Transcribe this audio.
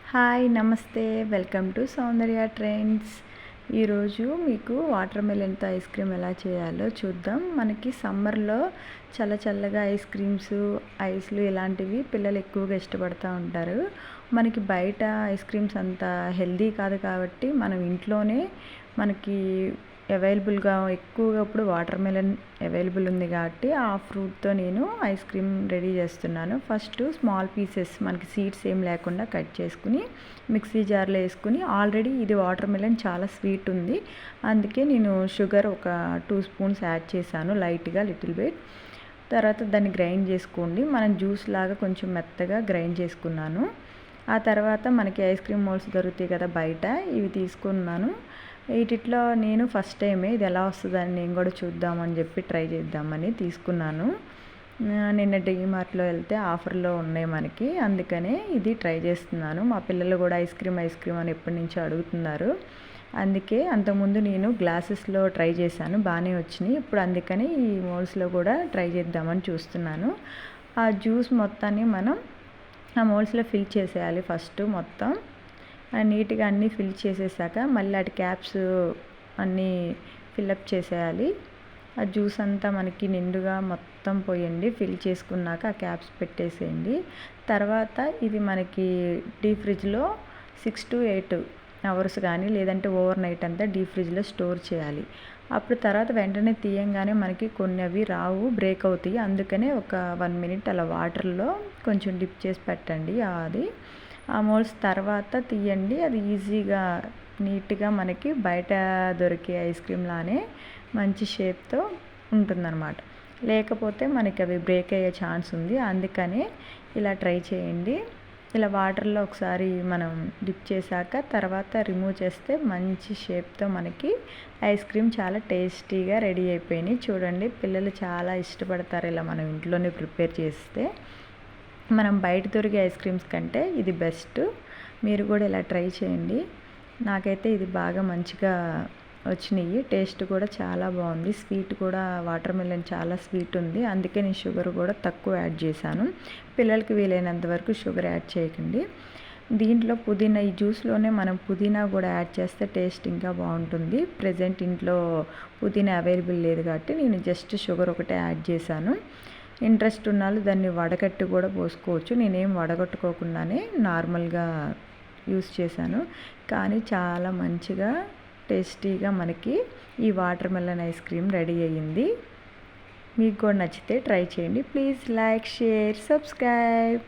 Hi నమస్తే welcome to Soundarya trends. ఈరోజు మీకు వాటర్ మెలన్తో ఐస్ క్రీమ్ ఎలా చేయాలో చూద్దాం. మనకి సమ్మర్లో చల్లగా ఐస్ క్రీమ్స్, ఐస్లు ఇలాంటివి పిల్లలు ఎక్కువగా ఇష్టపడుతూ ఉంటారు. మనకి బయట ఐస్ క్రీమ్స్ అంత హెల్దీ కాదు కాబట్టి మనం ఇంట్లోనే మనకి అవైలబుల్గా ఎక్కువగా ఇప్పుడు వాటర్ మెలన్ అవైలబుల్ ఉంది కాబట్టి ఆ ఫ్రూట్తో నేను ఐస్ క్రీమ్ రెడీ చేస్తున్నాను. ఫస్ట్ స్మాల్ పీసెస్ మనకి సీడ్స్ ఏం లేకుండా కట్ చేసుకుని మిక్సీ జార్లో వేసుకుని, ఆల్రెడీ ఇది వాటర్ మెలన్ చాలా స్వీట్ ఉంది, అందుకే నేను షుగర్ ఒక 2 స్పూన్స్ యాడ్ చేశాను లైట్గా, లిటిల్ బిట్. తర్వాత దాన్ని గ్రైండ్ చేసుకోండి. మనం జ్యూస్ లాగా కొంచెం మెత్తగా గ్రైండ్ చేసుకున్నాను. ఆ తర్వాత మనకి ఐస్ క్రీమ్ మోల్డ్స్ దొరుకుతాయి కదా బయట, ఇవి తీసుకున్నాను. వీటిలో నేను ఫస్ట్ టైమే ఇది ఎలా వస్తుందని నేను కూడా చూద్దామని చెప్పి ట్రై చేద్దామని తీసుకున్నాను. నిన్న డీమార్ట్లో వెళ్తే ఆఫర్లో ఉన్నాయి మనకి, అందుకనే ఇది ట్రై చేస్తున్నాను. మా పిల్లలు కూడా ఐస్ క్రీమ్ అని ఎప్పటి నుంచో అడుగుతున్నారు. అందుకే అంతకుముందు నేను గ్లాసెస్లో ట్రై చేశాను, బాగానే వచ్చినాయి. ఇప్పుడు అందుకని ఈ మోల్డ్స్లో కూడా ట్రై చేద్దామని చూస్తున్నాను. ఆ జ్యూస్ మొత్తాన్ని మనం ఆ మోల్డ్స్లో ఫిల్ చేసేయాలి. ఫస్ట్ మొత్తం నీట్గా అన్నీ ఫిల్ చేసేసాక మళ్ళీ అటు క్యాప్స్ అన్నీ ఫిల్అప్ చేసేయాలి. ఆ జ్యూస్ అంతా మనకి నిండుగా మొత్తం పోయండి. ఫిల్ చేసుకున్నాక ఆ క్యాప్స్ పెట్టేసేయండి. తర్వాత ఇది మనకి డీప్ ఫ్రిడ్జ్లో 6 to 8 అవర్స్ కానీ లేదంటే ఓవర్ నైట్ అంతా డీప్ ఫ్రిడ్జ్లో స్టోర్ చేయాలి. అప్పుడు తర్వాత వెంటనే తీయంగానే మనకి కొన్ని అవి రావు, బ్రేక్ అవుతాయి. అందుకనే ఒక 1 minute అలా వాటర్లో కొంచెం డిప్ చేసి పెట్టండి. అది ఆ మోల్డ్స్ తర్వాత తీయండి. అది ఈజీగా నీట్గా మనకి బయట దొరికే ఐస్ క్రీమ్ లానే మంచి షేప్తో ఉంటుందన్నమాట. లేకపోతే మనకి అవి బ్రేక్ అయ్యే ఛాన్స్ ఉంది, అందుకనే ఇలా ట్రై చేయండి. ఇలా వాటర్లో ఒకసారి మనం డిప్ చేశాక తర్వాత రిమూవ్ చేస్తే మంచి షేప్తో మనకి ఐస్ క్రీమ్ చాలా టేస్టీగా రెడీ అయిపోయినాయి. చూడండి, పిల్లలు చాలా ఇష్టపడతారు ఇలా మనం ఇంట్లోనే ప్రిపేర్ చేస్తే. మనం బయట దొరికే ఐస్ క్రీమ్స్ కంటే ఇది బెస్ట్. మీరు కూడా ఇలా ట్రై చేయండి. నాకైతే ఇది బాగా మంచిగా వచ్చినాయి. టేస్ట్ కూడా చాలా బాగుంది. స్వీట్ కూడా వాటర్ మెలన్ చాలా స్వీట్ ఉంది, అందుకే నేను షుగర్ కూడా తక్కువ యాడ్ చేశాను. పిల్లలకి వీలైనంత వరకు షుగర్ యాడ్ చేయకండి. దీంట్లో పుదీనా, ఈ జ్యూస్లోనే మనం పుదీనా కూడా యాడ్ చేస్తే టేస్ట్ ఇంకా బాగుంటుంది. ప్రజెంట్ ఇంట్లో పుదీనా అవైలబుల్ లేదు కాబట్టి నేను జస్ట్ షుగర్ ఒకటే యాడ్ చేశాను. ఇంట్రెస్ట్ ఉన్న వాళ్ళు దాన్ని వడగట్టి కూడా పోసుకోవచ్చు. నేనేం వడగట్టుకోకుండానే నార్మల్గా యూస్ చేశాను. కానీ చాలా మంచిగా టేస్టీగా మనకి ఈ water melon ice cream ready అయ్యింది. మీకు కూడా నచ్చితే ట్రై చేయండి. Please like, share, subscribe.